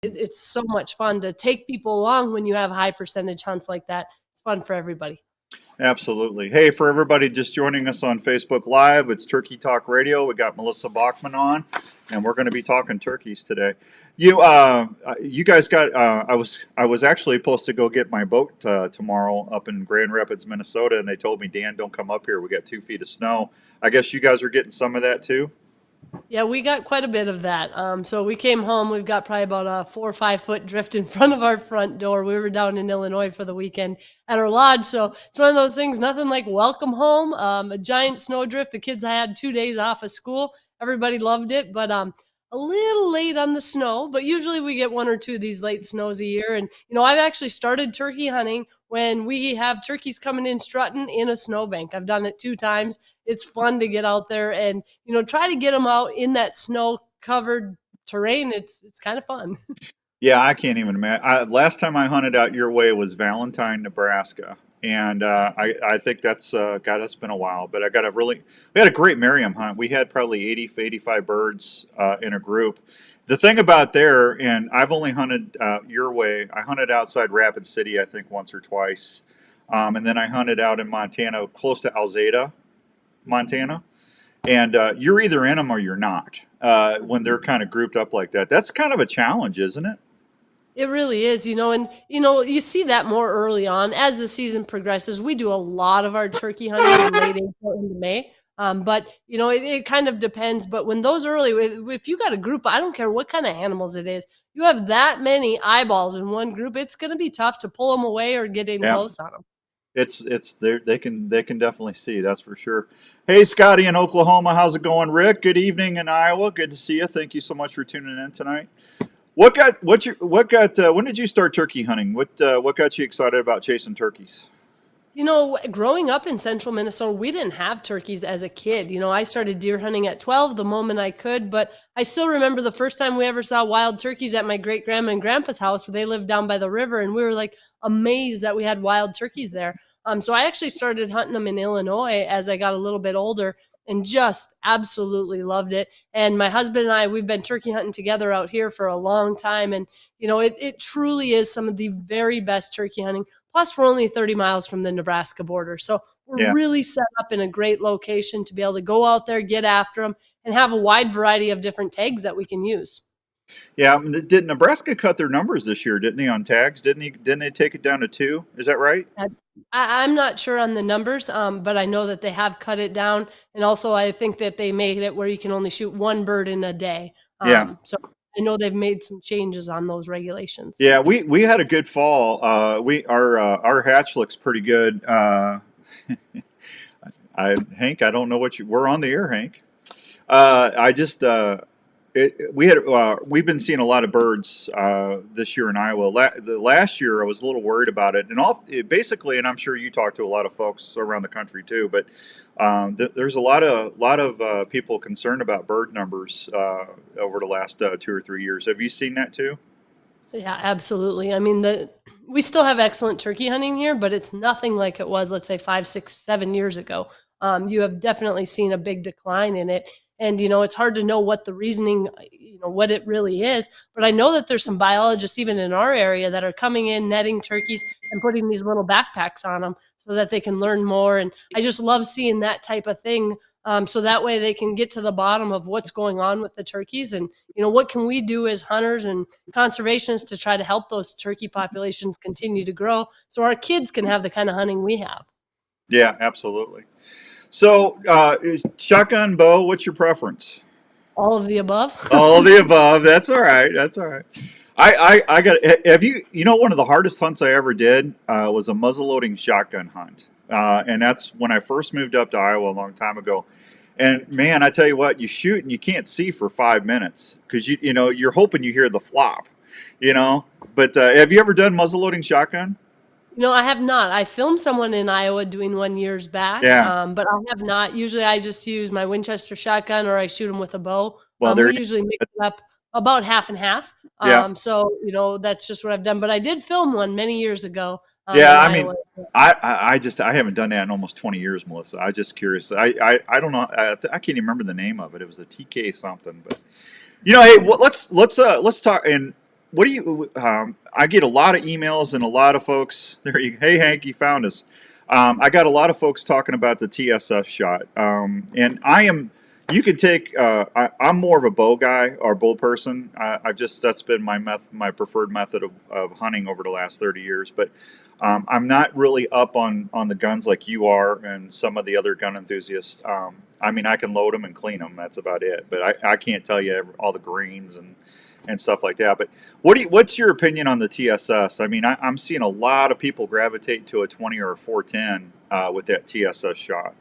it's so much fun to take people along when you have high percentage hunts like that. It's fun for everybody. Absolutely. Hey, for everybody just joining us on Facebook Live, it's Turkey Talk Radio. We got Mellisa Bachman on, and we're going to be talking turkeys today. You guys got. I was actually supposed to go get my boat tomorrow up in Grand Rapids, Minnesota, and they told me, Dan, don't come up here. We got 2 feet of snow. I guess you guys are getting some of that too. Yeah, we got quite a bit of that. So we came home. We've got probably about a 4 or 5 foot drift in front of our front door. We were down in Illinois for the weekend at our lodge. So it's one of those things, nothing like welcome home. A giant snowdrift. The kids had 2 days off of school. Everybody loved it, but a little late on the snow. But usually we get one or two of these late snows a year. And, I've actually started turkey hunting when we have turkeys coming in strutting in a snowbank. I've done it 2 times. It's fun to get out there and try to get them out in that snow covered terrain. It's kind of fun. Yeah, I can't even imagine. Last time I hunted out your way was Valentine, Nebraska, and I think that's God, it's been a while. But we had a great Merriam hunt. We had probably 80, 85 birds in a group. The thing about there, and I've only hunted your way. I hunted outside Rapid City, I think once or twice, and then I hunted out in Montana, close to Alzada, Montana. And you're either in them or you're not when they're kind of grouped up like that. That's kind of a challenge, isn't it? It really is, and you see that more early on as the season progresses. We do a lot of our turkey hunting in late April into May. But it kind of depends. But when those early, if you got a group, I don't care what kind of animals it is, you have that many eyeballs in one group, it's going to be tough to pull them away or get in Yeah. close on them. It's they can definitely see, that's for sure. Hey, Scotty in Oklahoma, how's it going? Rick, good evening in Iowa. Good to see you. Thank you so much for tuning in tonight. When did you start turkey hunting? What got you excited about chasing turkeys? Growing up in central Minnesota, we didn't have turkeys as a kid. I started deer hunting at 12 the moment I could, but I still remember the first time we ever saw wild turkeys at my great grandma and grandpa's house where they lived down by the river, and we were like amazed that we had wild turkeys there. So I actually started hunting them in Illinois as I got a little bit older and just absolutely loved it. And my husband and I, we've been turkey hunting together out here for a long time. And, it truly is some of the very best turkey hunting. Plus, we're only 30 miles from the Nebraska border. So we're Yeah. really set up in a great location to be able to go out there, get after them, and have a wide variety of different tags that we can use. Yeah, did Nebraska cut their numbers this year? Didn't he on tags? Didn't they take it down to 2? Is that right? I'm not sure on the numbers, but I know that they have cut it down. And also, I think that they made it where you can only shoot one bird in a day. Yeah. So I know they've made some changes on those regulations. Yeah, we had a good fall. We our hatch looks pretty good. Hank, I don't know what you. We're on the air, Hank. I just we've been seeing a lot of birds this year in Iowa. The last year I was a little worried about it, and basically, and I'm sure you talk to a lot of folks around the country too. But there's a lot of people concerned about bird numbers over the last 2 or 3 years. Have you seen that too? Yeah, absolutely. I mean, we still have excellent turkey hunting here, but it's nothing like it was, let's say, 5, 6, 7 years ago. You have definitely seen a big decline in it. And, it's hard to know what the reasoning, what it really is. But I know that there's some biologists, even in our area, that are coming in, netting turkeys and putting these little backpacks on them so that they can learn more. And I just love seeing that type of thing. So that way they can get to the bottom of what's going on with the turkeys and, what can we do as hunters and conservationists to try to help those turkey populations continue to grow so our kids can have the kind of hunting we have. Yeah, absolutely. So, shotgun, bow, what's your preference? All of the above. All of the above. That's all right. That's all right. I got. Have you? One of the hardest hunts I ever did was a muzzleloading shotgun hunt, and that's when I first moved up to Iowa a long time ago. And man, I tell you what, you shoot and you can't see for 5 minutes because you're hoping you hear the flop, But have you ever done muzzleloading shotgun? No, I have not. I filmed someone in Iowa doing one years back, Yeah. but I have not. Usually I just use my Winchester shotgun or I shoot them with a bow. Well, We usually mix it up about half and half. Yeah. So, that's just what I've done. But I did film one many years ago. Yeah, in I mean, Iowa. I haven't done that in almost 20 years, Melissa. I just curious. I don't know. I can't even remember the name of it. It was a TK something, but hey, well, let's talk. And what do you? I get a lot of emails and a lot of folks. Hey Hank, you found us. I got a lot of folks talking about the TSS shot, and I am. You can take. I'm more of a bow guy or bow person. I've just that's been my preferred method of hunting over the last 30 years. But I'm not really up on the guns like you are and some of the other gun enthusiasts. I mean, I can load them and clean them. That's about it. But I can't tell you all the greens and stuff like that. But what's your opinion on the TSS? I mean, I'm seeing a lot of people gravitate to a 20 or a 410 with that TSS shot.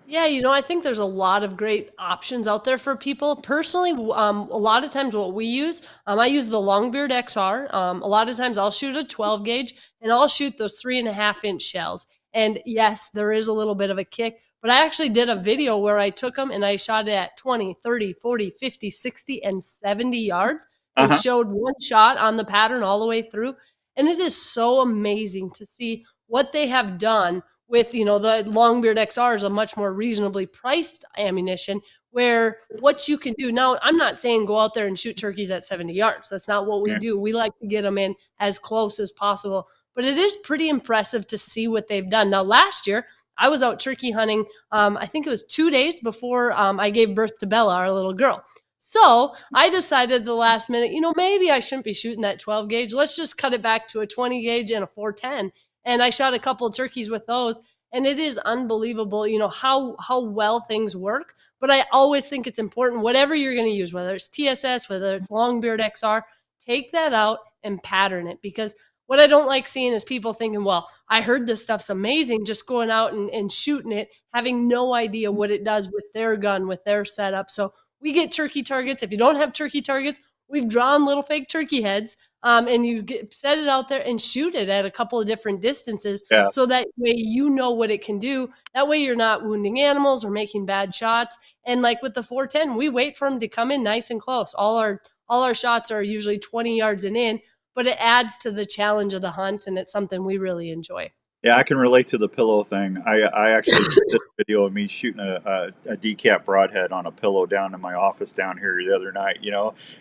Yeah, I think there's a lot of great options out there for people. Personally, a lot of times what we use, I use the Longbeard XR. A lot of times I'll shoot a 12 gauge and I'll shoot those 3.5-inch shells. And yes, there is a little bit of a kick, but I actually did a video where I took them and I shot it at 20, 30, 40, 50, 60, and 70 yards Uh and huh. showed one shot on the pattern all the way through. And it is so amazing to see what they have done with the Longbeard XR is a much more reasonably priced ammunition where what you can do now, I'm not saying go out there and shoot turkeys at 70 yards. That's not what we Yeah. do. We like to get them in as close as possible, but it is pretty impressive to see what they've done. Now last year I was out turkey hunting. I think it was 2 days before I gave birth to Bella, our little girl. So I decided the last minute, maybe I shouldn't be shooting that 12 gauge. Let's just cut it back to a 20 gauge and a 410. And I shot a couple of turkeys with those, and it is unbelievable, how well things work. But I always think it's important, whatever you're going to use, whether it's TSS, whether it's Longbeard XR, take that out and pattern it. Because what I don't like seeing is people thinking, well, I heard this stuff's amazing, just going out and shooting it, having no idea what it does with their gun, with their setup. So we get turkey targets. If you don't have turkey targets, we've drawn little fake turkey heads, and set it out there and shoot it at a couple of different distances Yeah. so that way what it can do. That way you're not wounding animals or making bad shots. And like with the 410, we wait for them to come in nice and close. All our shots are usually 20 yards and in, but it adds to the challenge of the hunt, and it's something we really enjoy. Yeah, I can relate to the pillow thing. I actually did a video of me shooting a decap broadhead on a pillow down in my office down here the other night,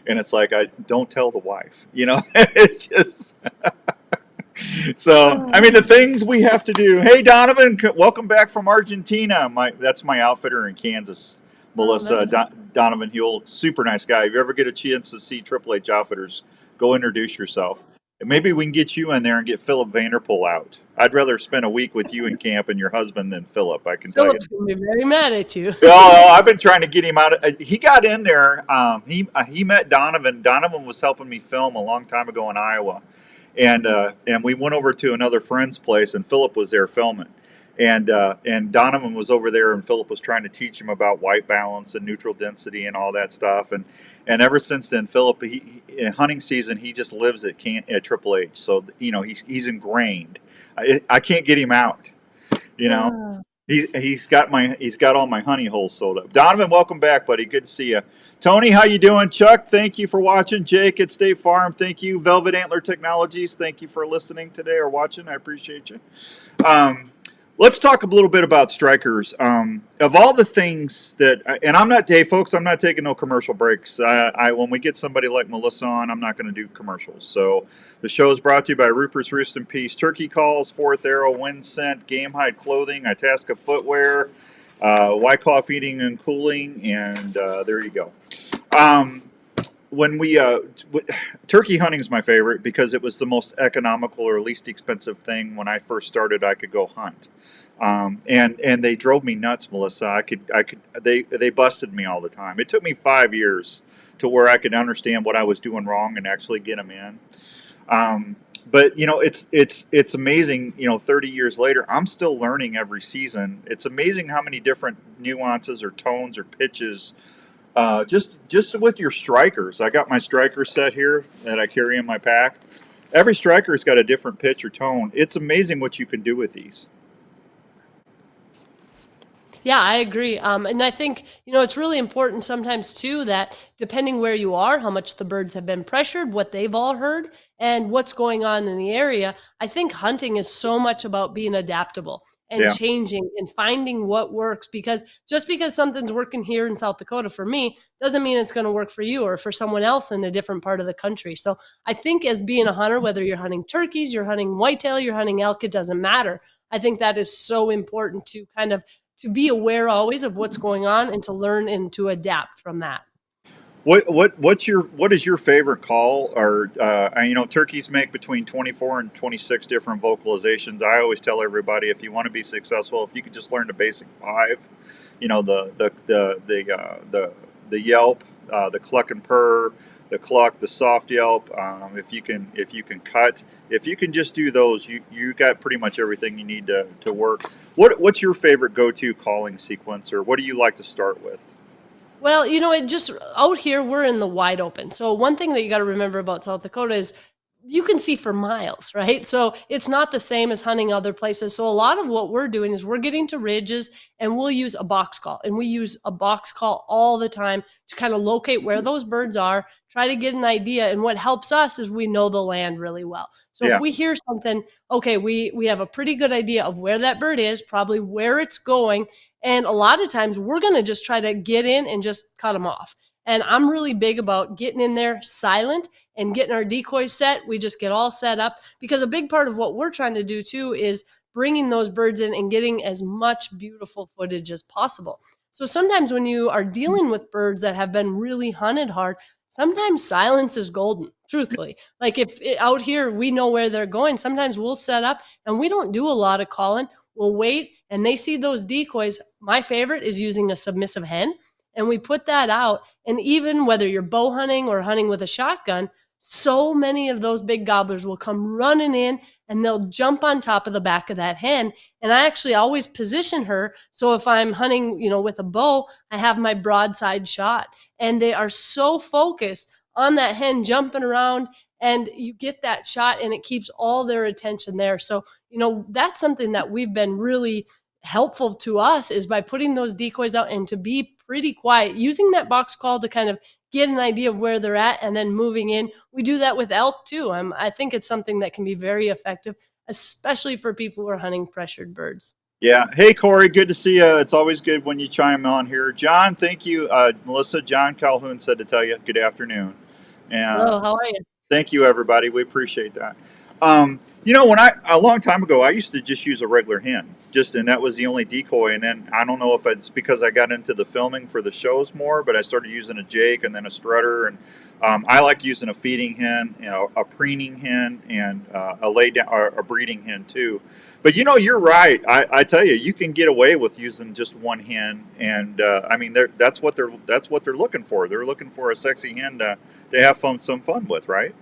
and it's like I don't tell the wife, it's just so. I mean, the things we have to do. Hey, Donovan, welcome back from Argentina. That's my outfitter in Kansas, Oh, Melissa that's Donovan Huel, super nice guy. If you ever get a chance to see Triple H outfitters, go introduce yourself. And maybe we can get you in there and get Philip Vanderpool out. I'd rather spend a week with you in camp and your husband than Philip. I can tell you. Philip's gonna be very mad at you. Oh, I've been trying to get him out. He got in there. He met Donovan. Donovan was helping me film a long time ago in Iowa, and we went over to another friend's place, and Philip was there filming, and Donovan was over there, and Philip was trying to teach him about white balance and neutral density and all that stuff, and ever since then, Philip, in hunting season, he just lives at Triple H, so he's ingrained. I can't get him out, you know. Ah. He's got all my honey holes sold up. Donovan, welcome back, buddy. Good to see you. Tony, how you doing? Chuck, thank you for watching. Jake at State Farm, thank you. Velvet Antler Technologies, thank you for listening today or watching. I appreciate you. Let's talk a little bit about strikers. Of all the things and I'm not, hey folks, I'm not taking no commercial breaks. When we get somebody like Melissa on, I'm not going to do commercials. So the show is brought to you by Rupert's Roost and Peace, Turkey Calls, Fourth Arrow, Wind Scent, Game Hide Clothing, Itasca Footwear, Wyckoff Eating and Cooling, and there you go. When we turkey hunting is my favorite because it was the most economical or least expensive thing when I first started. I could go hunt, and they drove me nuts, Melissa. They busted me all the time. It took me 5 years to where I could understand what I was doing wrong and actually get them in. But it's amazing. 30 years later, I'm still learning every season. It's amazing how many different nuances or tones or pitches. Just with your strikers, I got my striker set here that I carry in my pack. Every striker's got a different pitch or tone. It's amazing what you can do with these. Yeah, I agree. And I think, it's really important sometimes too that depending where you are, how much the birds have been pressured, what they've all heard, and what's going on in the area. I think hunting is so much about being adaptable and Yeah. changing and finding what works, because just because something's working here in South Dakota for me doesn't mean it's going to work for you or for someone else in a different part of the country. So I think as being a hunter, whether you're hunting turkeys, you're hunting whitetail, you're hunting elk, it doesn't matter. I think that is so important to kind of to be aware always of what's going on and to learn and to adapt from that. What is your favorite call? Or turkeys make between 24 and 26 different vocalizations. I always tell everybody, if you want to be successful, if you could just learn the basic five, the yelp, the cluck and purr, the cluck, the soft yelp. If you can just do those, you got pretty much everything you need to work. What's your favorite go-to calling sequence, or what do you like to start with? Well, it just out here we're in the wide open. So one thing that you got to remember about South Dakota is you can see for miles, right? So it's not the same as hunting other places. So a lot of what we're doing is we're getting to ridges and we'll use a box call. And we use a box call all the time to kind of locate where those birds are, try to get an idea. And what helps us is we know the land really well. So if Yeah. we hear something, okay, we have a pretty good idea of where that bird is, probably where it's going. And a lot of times we're going to just try to get in and just cut them off. And I'm really big about getting in there silent and getting our decoys set. We just get all set up, because a big part of what we're trying to do too is bringing those birds in and getting as much beautiful footage as possible. So sometimes when you are dealing with birds that have been really hunted hard, sometimes silence is golden, truthfully. Like if out here we know where they're going, sometimes we'll set up and we don't do a lot of calling. We'll wait and they see those decoys. My favorite is using a submissive hen, and we put that out. And even whether you're bow hunting or hunting with a shotgun, so many of those big gobblers will come running in and they'll jump on top of the back of that hen. And I actually always position her. So if I'm hunting, with a bow, I have my broadside shot. And they are so focused on that hen jumping around, and you get that shot and it keeps all their attention there. So, that's something that we've been really helpful to us, is by putting those decoys out and to be pretty quiet, using that box call to kind of get an idea of where they're at and then moving in. We do that with elk too. I think it's something that can be very effective, especially for people who are hunting pressured birds. Yeah. Hey, Corey, good to see you. It's always good when you chime on here. John, thank you. Melissa, John Calhoun said to tell you good afternoon. And Hello, how are you? thank you, everybody. We appreciate that. When a long time ago, I used to just use a regular hen, and that was the only decoy. And then I don't know if it's because I got into the filming for the shows more, but I started using a Jake and then a strutter. And I like using a feeding hen, a preening hen, and a lay down or a breeding hen too. But you're right. I tell you, you can get away with using just one hen, and I mean, that's what they're looking for. They're looking for a sexy hen to have some fun with, right?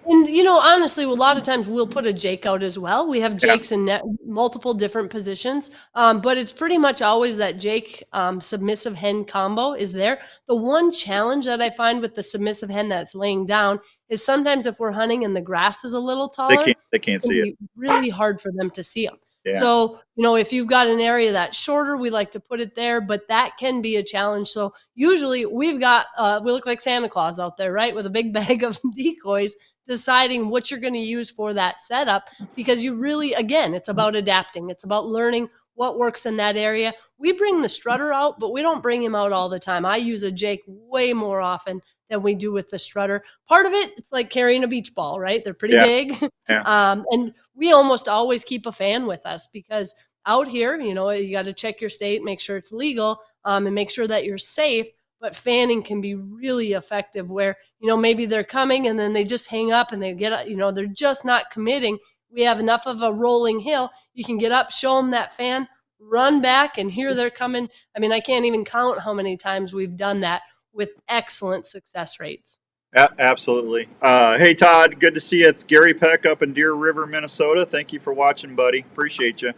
And honestly, a lot of times we'll put a Jake out as well. We have Yeah. Jakes in multiple different positions, but it's pretty much always that Jake submissive hen combo is there. The one challenge that I find with the submissive hen that's laying down is sometimes if we're hunting and the grass is a little They taller, can't they it can't can see it. be really hard for them to see them. Yeah. So, if you've got an area that's shorter, we like to put it there, but that can be a challenge. So usually we've got, we look like Santa Claus out there, right? With a big bag of decoys, deciding what you're going to use for that setup, because you really, again, it's about adapting. It's about learning what works in that area. We bring the strutter out, but we don't bring him out all the time. I use a Jake way more often than we do with the strutter. Part of it, it's like carrying a beach ball, right? They're pretty Yeah. big. Yeah. And we almost always keep a fan with us, because out here, you got to check your state, make sure it's legal, and make sure that you're safe. But fanning can be really effective where, maybe they're coming and then they just hang up and they get, they're just not committing. We have enough of a rolling hill. You can get up, show them that fan, run back, and here they're coming. I mean, I can't even count how many times we've done that with excellent success rates. Absolutely. Hey, Todd, good to see you. It's Gary Peck up in Deer River, Minnesota. Thank you for watching, buddy. Appreciate you.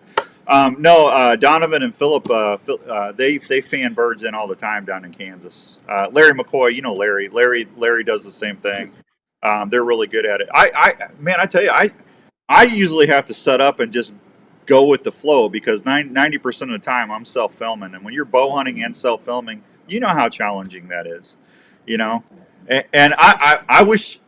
No, Donovan and Philip, they fan birds in all the time down in Kansas. Larry McCoy, Larry. Larry does the same thing. They're really good at it. Man, I tell you, I usually have to set up and just go with the flow because 90% of the time I'm self filming, and when you're bow hunting and self filming, you know how challenging that is, you know. And I wish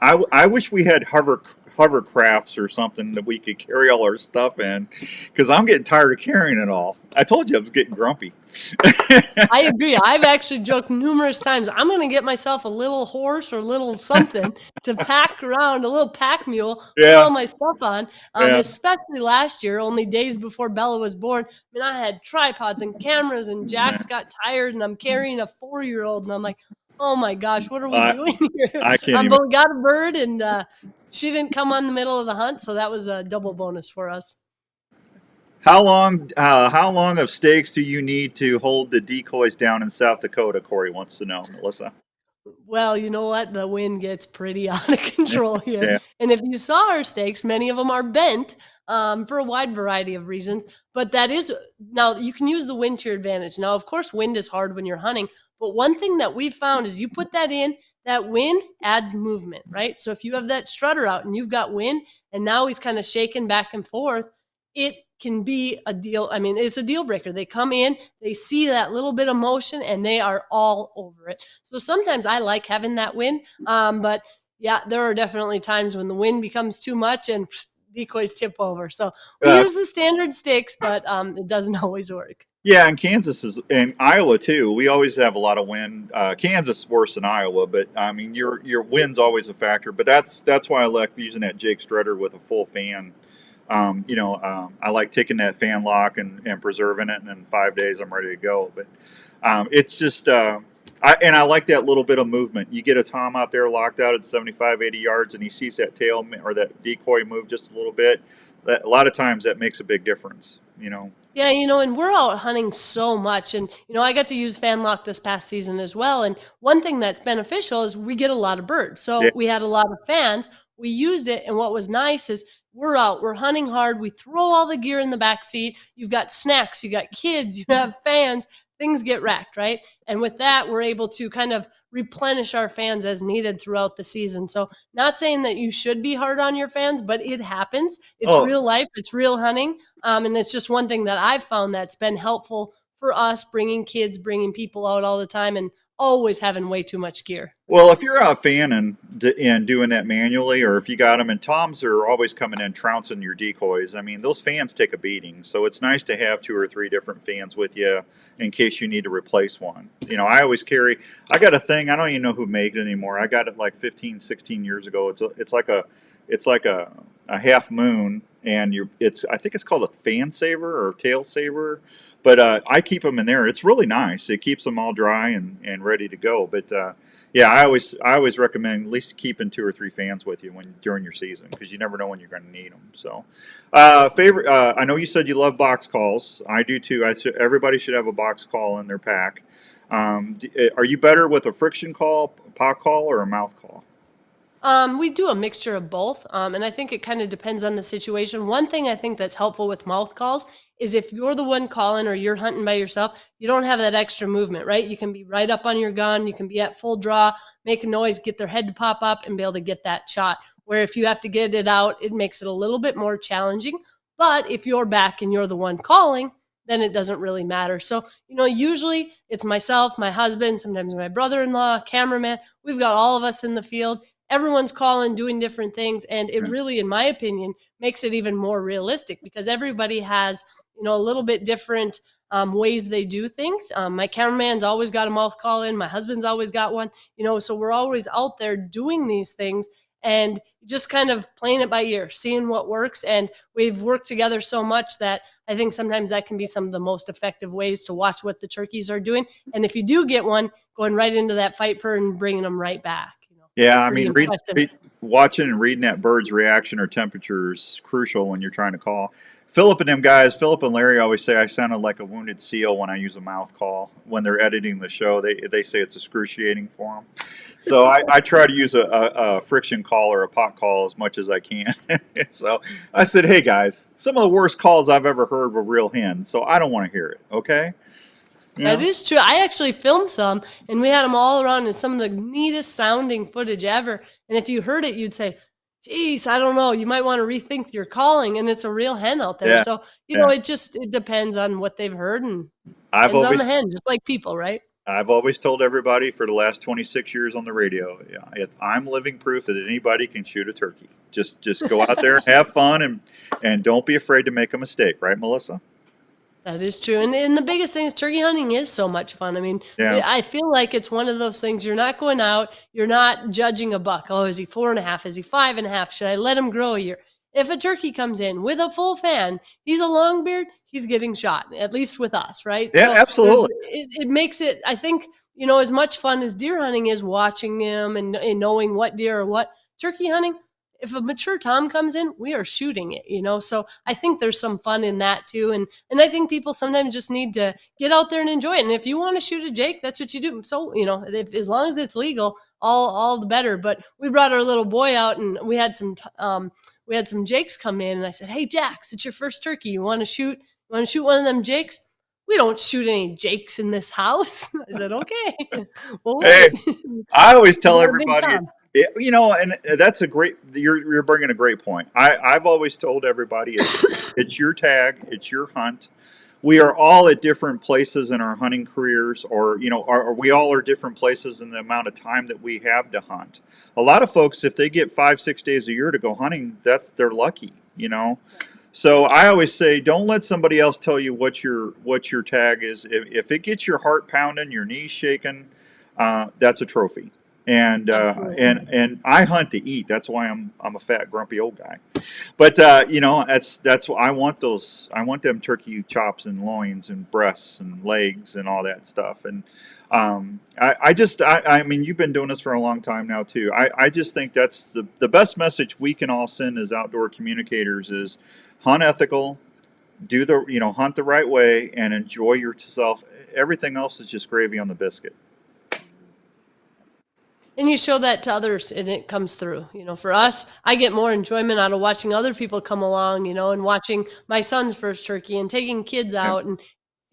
we had hovercrafts or something that we could carry all our stuff in, because I'm getting tired of carrying it all. I told you I was getting grumpy. I agree. I've actually joked numerous times, I'm gonna get myself a little horse or little something to pack around, a little pack mule, put Yeah, all my stuff on, yeah. especially last year, only days before Bella was born. I mean, I had tripods and cameras, and Jax got tired, and I'm carrying a 4-year-old, and I'm like, "Oh my gosh, what are we I doing here?" I can't even. But we got a bird, and, she didn't come on the middle of the hunt, so that was a double bonus for us. How long of stakes do you need to hold the decoys down in South Dakota? Corey wants to know, Melissa. Well, you know what? The wind gets pretty out of Yeah, control here. yeah. And if you saw our stakes, many of them are bent for a wide variety of reasons. But that is now you can use the wind to your advantage. Now, of course, wind is hard when you're hunting. But one thing that we found is you put that in, that wind adds movement, right? So if you have that strutter out and you've got wind and now he's kind of shaking back and forth, it can be a deal. I mean, it's a deal breaker. They come in, they see that little bit of motion, and they are all over it. So sometimes I like having that wind, but yeah, there are definitely times when the wind becomes too much and decoys tip over. So we Uh, use the standard sticks, but it doesn't always work. yeah, and Kansas is and Iowa too. We always have a lot of wind. Kansas is worse than Iowa, but I mean your wind's always a factor. But that's why I like using that Jake Strutter with a full fan. I like taking that fan lock and preserving it, and in 5 days I'm ready to go. But it's just, I like that little bit of movement. You get a tom out there locked out at 75, 80 yards, and he sees that tail or that decoy move just a little bit. A lot of times that makes a big difference. Yeah, and we're out hunting so much. And, I got to use fan lock this past season as well. And one thing that's beneficial is we get a lot of birds. Yeah. So we had a lot of fans. We used it. And what was nice is we're out, we're hunting hard. We throw all the gear in the back seat. You've got snacks, you got kids, you have fans, things get racked, right? And with that, we're able to kind of replenish our fans as needed throughout the season. So, not saying that you should be hard on your fans, but it happens. It's Oh, real life, it's real hunting. And it's just one thing that I've found that's been helpful for us bringing kids, bringing people out all the time, and always having way too much gear. well, if you're out fanning and doing that manually, or if you got them, and toms are always coming in trouncing your decoys. I mean, those fans take a beating, so it's nice to have 2 or 3 different fans with you in case you need to replace one. I always carry. I got a thing. I don't even know who made it anymore. I got it like 15, 16 years ago. It's like a half moon, and I think it's called a fan saver or tail saver. But I keep them in there. It's really nice. It keeps them all dry and ready to go. But yeah, I always recommend at least keeping 2 or 3 fans with you during your season, because you never know when you're going to need them. So, favorite. I know you said you love box calls. I do too. Everybody should have a box call in their pack. Are you better with a friction call, pot call, or a mouth call? We do a mixture of both, and I think it kind of depends on the situation. One thing I think that's helpful with mouth calls is if you're the one calling or you're hunting by yourself, you don't have that extra movement, right? You can be right up on your gun, you can be at full draw, make a noise, get their head to pop up, and be able to get that shot. Where if you have to get it out, it makes it a little bit more challenging. But if you're back and you're the one calling, then it doesn't really matter. So, usually it's myself, my husband, sometimes my brother in law, cameraman. We've got all of us in the field, everyone's calling, doing different things. And it really, in my opinion, makes it even more realistic because everybody has, a little bit different ways they do things. My cameraman's always got a mouth call in. My husband's always got one, so we're always out there doing these things and just kind of playing it by ear, seeing what works. And we've worked together so much that I think sometimes that can be some of the most effective ways to watch what the turkeys are doing. And if you do get one, going right into that fight purr and bringing them right back. Yeah, I Pretty mean, impressive. watching and reading that bird's reaction or temperature is crucial when you're trying to call. Philip and Larry always say I sounded like a wounded seal when I use a mouth call. When they're editing the show, they say it's excruciating for them. So I try to use a friction call or a pot call as much as I can. So I said, hey guys, some of the worst calls I've ever heard were real hens, so I don't want to hear it, okay? That is true. I actually filmed some, and we had them all around, and some of the neatest sounding footage ever. And if you heard it, you'd say, Geez, I don't know. You might want to rethink your calling, and it's a real hen out there. Yeah, So, yeah. it depends on what they've heard and I've depends on the always hen, just like people, right? I've always told everybody for the last 26 years on the radio, yeah, I'm living proof that anybody can shoot a turkey. Just go out there and have fun, and don't be afraid to make a mistake, right, Melissa? That is true, and the biggest thing is turkey hunting is so much fun. I mean, Yeah. I feel like it's one of those things you're not going out, you're not judging a buck. Oh, is he 4.5? Is he 5.5? Should I let him grow a year? If a turkey comes in with a full fan, he's a long beard, he's getting shot, at least with us, right? Yeah, So absolutely. it makes it, I think, as much fun as deer hunting is watching them and knowing what deer or what turkey hunting. If a mature tom comes in, we are shooting it. So I think there's some fun in that too. And I think people sometimes just need to get out there and enjoy it. And if you want to shoot a jake, that's what you do. So, as long as it's legal, all the better. But we brought our little boy out and we had some jakes come in and I said, "Hey Jax, it's your first turkey. You want to shoot one of them jakes?" "We don't shoot any jakes in this house." I said, "Okay. We'll Hey, wait." I always We tell got a big everybody, tom. and that's a great. You're bringing a great point. I've always told everybody it's your tag, it's your hunt. We are all at different places in our hunting careers, or we all are different places in the amount of time that we have to hunt. A lot of folks, if they get 5 6 days a year to go hunting, they're lucky. So I always say, don't let somebody else tell you what your tag is. If it gets your heart pounding, your knees shaking, that's a trophy. And Absolutely. and I hunt to eat. That's why I'm a fat, grumpy old guy. But that's what I want. I want them turkey chops and loins and breasts and legs and all that stuff. And I mean, you've been doing this for a long time now too. I just think that's the best message we can all send as outdoor communicators is hunt ethical, hunt the right way, and enjoy yourself. Everything else is just gravy on the biscuit. And you show that to others and it comes through. For us, I get more enjoyment out of watching other people come along, and watching my son's first turkey and taking kids Yeah, out and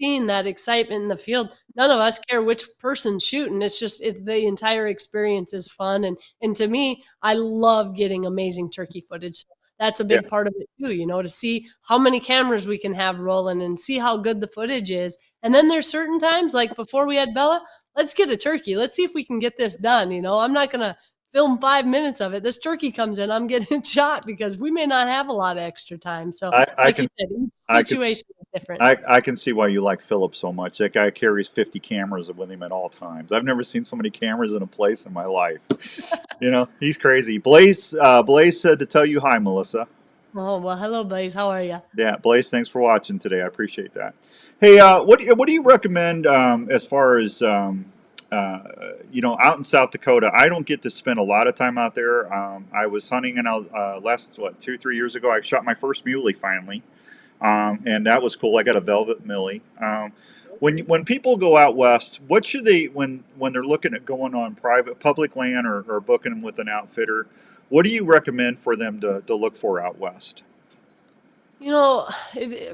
seeing that excitement in the field. None of us care which person's shooting. It's just the entire experience is fun. And to me, I love getting amazing turkey footage. So that's a yeah. big part of it too, to see how many cameras we can have rolling and see how good the footage is. And then there's certain times, like before we had Bella, let's get a turkey. Let's see if we can get this done. I'm not going to film 5 minutes of it. This turkey comes in, I'm getting shot because we may not have a lot of extra time. So, I, I like you can said, each I can situation is different. I can see why you like Philip so much. That guy carries 50 cameras with him at all times. I've never seen so many cameras in a place in my life. He's crazy. Blaze said to tell you hi, Melissa. Oh, well, hello, Blaze. How are you? Yeah, Blaze, thanks for watching today. I appreciate that. Hey, what do you recommend as far as out in South Dakota? I don't get to spend a lot of time out there. I was hunting and last 2 3 years ago. I shot my first muley finally, and that was cool. I got a velvet millie. When people go out west, what should they when they're looking at going on public land or booking them with an outfitter? What do you recommend for them to look for out west?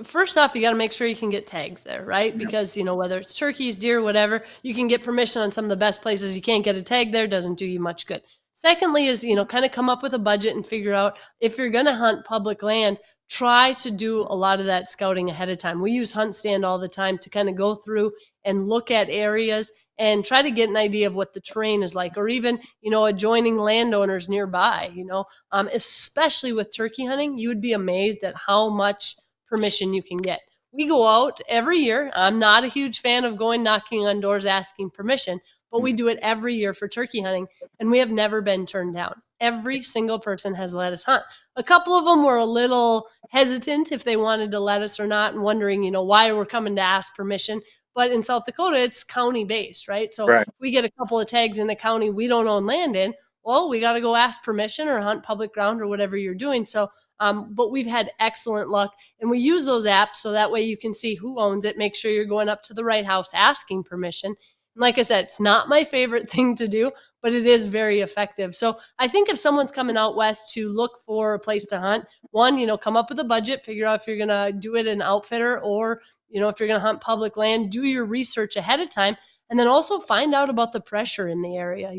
First off, you got to make sure you can get tags there, right? Yeah, Because, whether it's turkeys, deer, whatever, you can get permission on some of the best places. You can't get a tag there, doesn't do you much good. Secondly, is, kind of come up with a budget and figure out if you're going to hunt public land, try to do a lot of that scouting ahead of time. We use Hunt Stand all the time to kind of go through and look at areas and try to get an idea of what the terrain is like, or even, adjoining landowners nearby, especially with turkey hunting. You would be amazed at how much permission you can get. We go out every year. I'm not a huge fan of going knocking on doors asking permission, but we do it every year for turkey hunting, and we have never been turned down. Every single person has let us hunt. A couple of them were a little hesitant if they wanted to let us or not, and wondering, why we're coming to ask permission. But in South Dakota, it's county based, right? So right. if we get a couple of tags in a county we don't own land in, well, we got to go ask permission or hunt public ground or whatever you're doing. So, but we've had excellent luck, and we use those apps so that way you can see who owns it. Make sure you're going up to the right house asking permission. And like I said, it's not my favorite thing to do, but it is very effective. So I think if someone's coming out west to look for a place to hunt, one, come up with a budget, figure out if you're going to do it in outfitter or, if you're going to hunt public land, do your research ahead of time. And then also find out about the pressure in the area.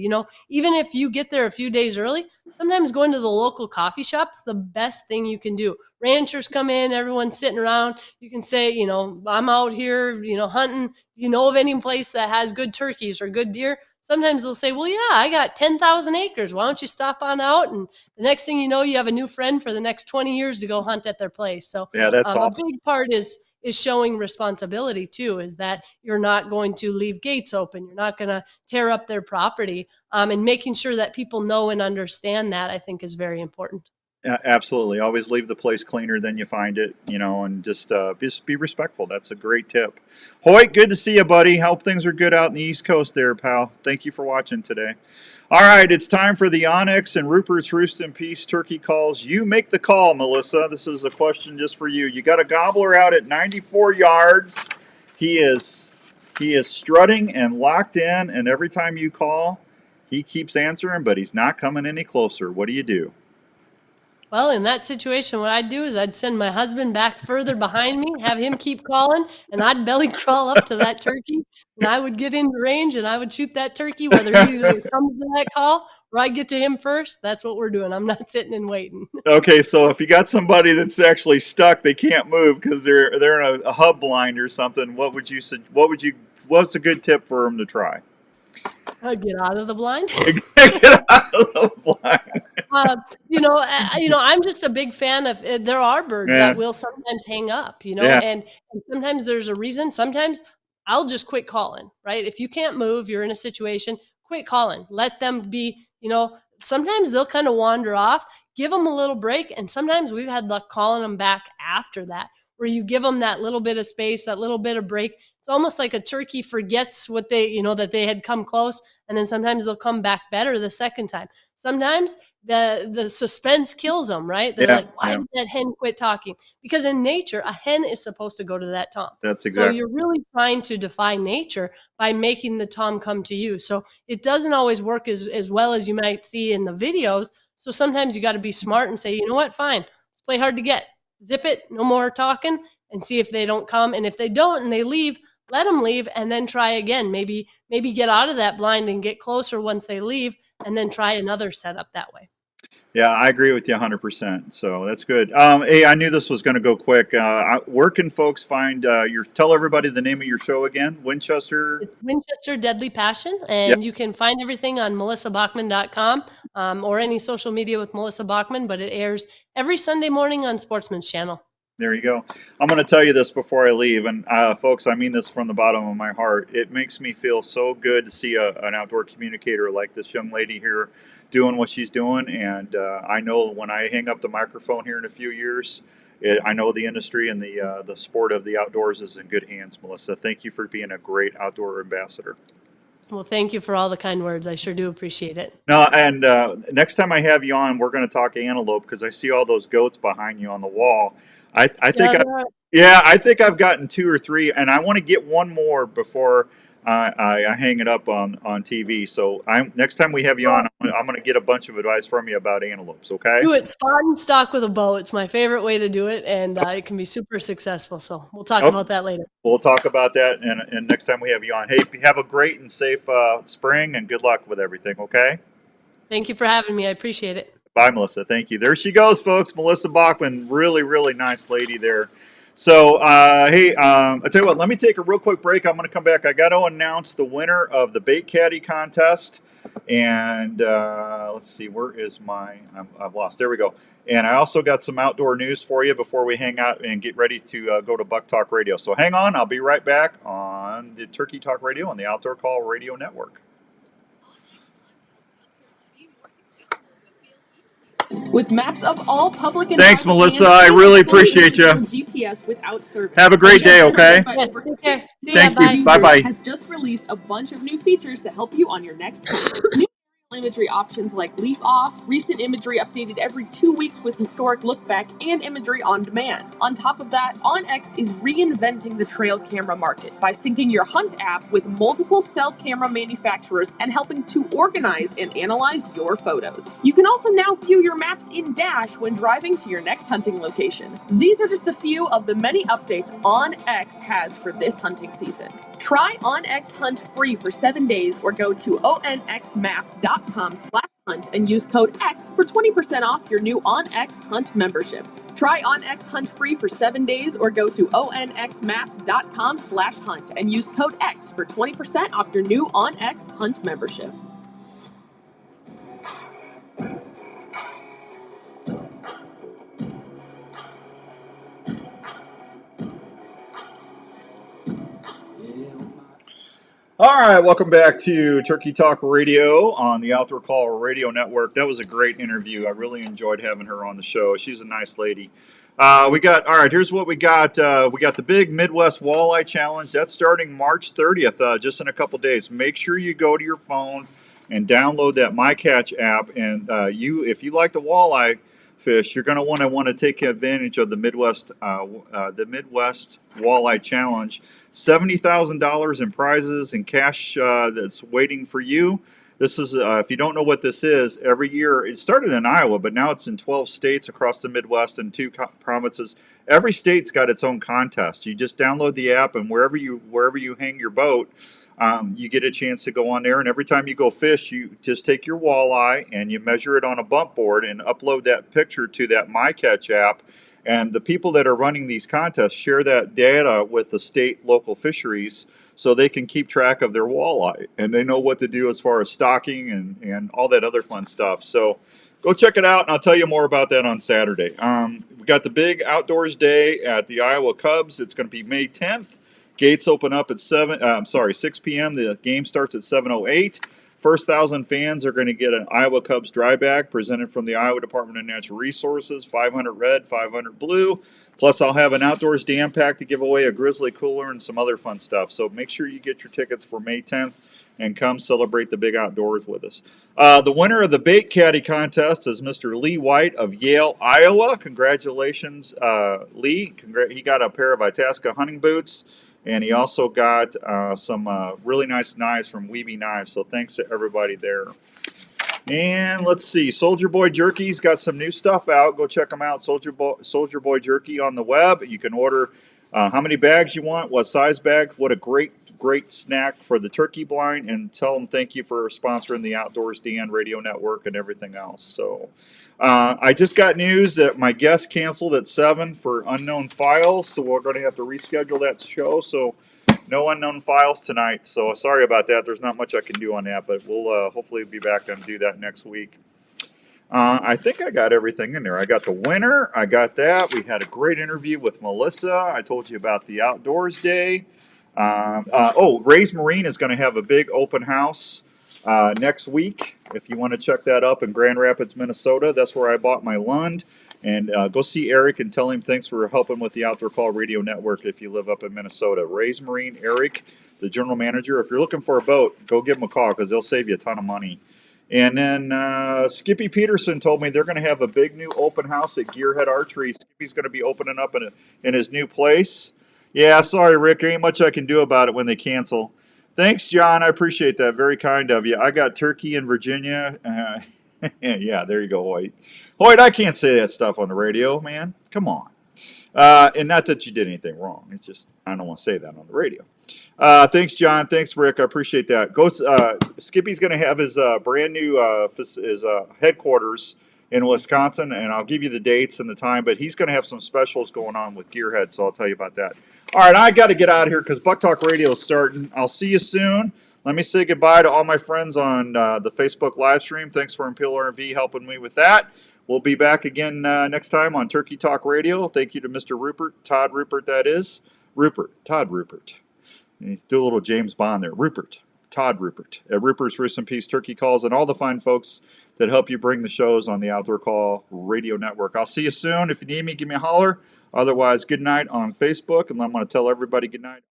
Even if you get there a few days early, sometimes going to the local coffee shop's the best thing you can do. Ranchers come in, everyone's sitting around. You can say, I'm out here, hunting. Do you know of any place that has good turkeys or good deer? Sometimes they'll say, well, yeah, I got 10,000 acres. Why don't you stop on out? And the next thing you know, you have a new friend for the next 20 years to go hunt at their place. So Yeah, that's a awesome. big part is showing responsibility too, is that you're not going to leave gates open. You're not going to tear up their property, and making sure that people know and understand that, I think, is very important. Absolutely. Always leave the place cleaner than you find it, and just be respectful. That's a great tip. Hoyt, good to see you, buddy. Hope things are good out in the East Coast there, pal. Thank you for watching today. All right, it's time for the Onyx and Rupert's Roost and Peace turkey calls. You make the call, Mellisa. This is a question just for you. You got a gobbler out at 94 yards. He is strutting and locked in, and every time you call, he keeps answering, but he's not coming any closer. What do you do? Well, in that situation, what I'd do is I'd send my husband back further behind me, have him keep calling, and I'd belly crawl up to that turkey, and I would get into range, and I would shoot that turkey, whether he either comes to that call or I get to him first. That's what we're doing. I'm not sitting and waiting. Okay, so if you got somebody that's actually stuck, they can't move because they're in a hub blind or something. What's a good tip for them to try? Get out of the blind. Get out of the blind. I'm just a big fan of. There are birds Yeah. that will sometimes hang up, Yeah. and sometimes there's a reason. Sometimes I'll just quit calling. Right? If you can't move, you're in a situation. Quit calling. Let them be. Sometimes they'll kind of wander off. Give them a little break, and sometimes we've had luck calling them back after that, where you give them that little bit of space, that little bit of break. It's almost like a turkey forgets what that they had come close, and then sometimes they'll come back better the second time. Sometimes the suspense kills them, right? They're Yeah. like, why did that hen quit talking? Because in nature, a hen is supposed to go to that tom. That's So exactly. you're really trying to defy nature by making the tom come to you. So it doesn't always work as well as you might see in the videos. So sometimes you got to be smart and say, you know what, fine, let's play hard to get. Zip it, no more talking, and see if they don't come. And if they don't and they leave, let them leave and then try again. Maybe get out of that blind and get closer once they leave, and then try another setup that way. Yeah, I agree with you 100%. So that's good. Hey, I knew this was going to go quick. Where can folks find tell everybody the name of your show again? Winchester. It's Winchester Deadly Passion, Yep. and you can find everything on melisabachman.com, or any social media with Mellisa Bachman, but it airs every Sunday morning on Sportsman's Channel. There you go. I'm going to tell you this before I leave, and folks, I mean this from the bottom of my heart. It makes me feel so good to see an outdoor communicator like this young lady here doing what she's doing, and I know when I hang up the microphone here in a few years, I know the industry and the sport of the outdoors is in good hands. Mellisa, thank you for being a great outdoor ambassador. Well, thank you for all the kind words. I sure do appreciate it. No, and next time I have you on, we're going to talk antelope because I see all those goats behind you on the wall. I think I think I've gotten 2 or 3, and I want to get one more before I hang it up on TV. So next time we have you on, I'm going to get a bunch of advice from you about antelopes. Okay? Do it spot and stock with a bow. It's my favorite way to do it, and it can be super successful. So we'll talk about that later. We'll talk about that, and next time we have you on. Hey, have a great and safe spring, and good luck with everything. Okay? Thank you for having me. I appreciate it. Bye, Mellisa. Thank you. There she goes, folks. Mellisa Bachman, really, really nice lady there. So, hey, I tell you what, let me take a real quick break. I'm going to come back. I got to announce the winner of the Bait Caddy contest. And let's see, where is I've lost. There we go. And I also got some outdoor news for you before we hang out and get ready to go to Buck Talk Radio. So hang on. I'll be right back on the Turkey Talk Radio on the Outdoor Call Radio Network. With maps of all public and thanks, Mellisa. I really appreciate you. GPS without service. Have a great day, okay? Yes, take care. Thank you. Bye-bye. Has just released a bunch of new features to help you on your next hunt. imagery options like leaf off, recent imagery updated every 2 weeks with historic look back, and imagery on demand. On top of that, OnX is reinventing the trail camera market by syncing your Hunt app with multiple cell camera manufacturers and helping to organize and analyze your photos. You can also now view your maps in Dash when driving to your next hunting location. These are just a few of the many updates OnX has for this hunting season. Try OnX Hunt free for 7 days or go to onxmaps.com/hunt and use code X for 20% off your new OnX Hunt membership. Try OnX Hunt free for 7 days or go to onxmaps.com/hunt and use code X for 20% off your new OnX Hunt membership. All right, welcome back to Turkey Talk Radio on the Outdoor Call Radio Network. That was a great interview. I really enjoyed having her on the show. She's a nice lady. All right, here's what we got. We got the big Midwest Walleye Challenge. That's starting March 30th, just in a couple days. Make sure you go to your phone and download that MyCatch app. And if you like the walleye fish, you're going to want to take advantage of the Midwest Walleye Challenge. $70,000 in prizes and cash that's waiting for you. This is, if you don't know what this is, every year, it started in Iowa, but now it's in 12 states across the Midwest and 2 provinces. Every state's got its own contest. You just download the app, and wherever you hang your boat, you get a chance to go on there. And every time you go fish, you just take your walleye and you measure it on a bump board and upload that picture to that MyCatch app. And the people that are running these contests share that data with the state local fisheries so they can keep track of their walleye. And they know what to do as far as stocking and all that other fun stuff. So go check it out, and I'll tell you more about that on Saturday. We got the big outdoors day at the Iowa Cubs. It's going to be May 10th. Gates open up at 6 p.m. The game starts at 7:08. First 1,000 fans are going to get an Iowa Cubs dry bag presented from the Iowa Department of Natural Resources, 500 red, 500 blue. Plus, I'll have an outdoors dam pack to give away, a grizzly cooler, and some other fun stuff. So make sure you get your tickets for May 10th and come celebrate the big outdoors with us. The winner of the Bait Caddy contest is Mr. Lee White of Yale, Iowa. Congratulations, Lee. He got a pair of Itasca hunting boots. And he also got some really nice knives from Weeby Knives. So thanks to everybody there. And let's see. Soldier Boy Jerky's got some new stuff out. Go check them out. Soldier Boy Jerky on the web. You can order how many bags you want, what size bags. What a great snack for the turkey blind. And tell them thank you for sponsoring the Outdoors DN Radio Network and everything else. So I just got news that my guest canceled at 7 for Unknown Files, so we're going to have to reschedule that show. So no Unknown Files tonight. So sorry about that. There's not much I can do on that, but we'll hopefully be back and do that next week. I think I got everything in there. I got the winner. I got that. We had a great interview with Mellisa. I told you about the Outdoors Day. Ray's Marine is going to have a big open house next week. If you want to check that up in Grand Rapids, Minnesota, that's where I bought my Lund. And go see Eric and tell him thanks for helping with the Outdoor Call Radio Network if you live up in Minnesota. Ray's Marine, Eric, the general manager. If you're looking for a boat, go give them a call because they'll save you a ton of money. And then Skippy Peterson told me they're going to have a big new open house at Gearhead Archery. Skippy's going to be opening up in his new place. Yeah, sorry, Rick. There ain't much I can do about it when they cancel. Thanks, John. I appreciate that. Very kind of you. I got turkey in Virginia. Yeah, there you go, Hoyt. Hoyt, I can't say that stuff on the radio, man. Come on. And not that you did anything wrong. It's just I don't want to say that on the radio. Thanks, John. Thanks, Rick. I appreciate that. Skippy's going to have his brand new his headquarters in Wisconsin, and I'll give you the dates and the time, but he's going to have some specials going on with Gearhead, so I'll tell you about that. All right, I got to get out of here because Buck Talk Radio is starting. I'll see you soon. Let me say goodbye to all my friends on the Facebook live stream. Thanks for Imperial RV helping me with that. We'll be back again next time on Turkey Talk Radio. Thank you to Mr. Rupert, Todd Rupert, that is. Todd Rupert. Do a little James Bond there. Todd Rupert. At Rupert's Roost and Peace Turkey Calls and all the fine folks that help you bring the shows on the Outdoor Call Radio Network. I'll see you soon. If you need me, give me a holler. Otherwise, good night on Facebook, and I'm going to tell everybody good night.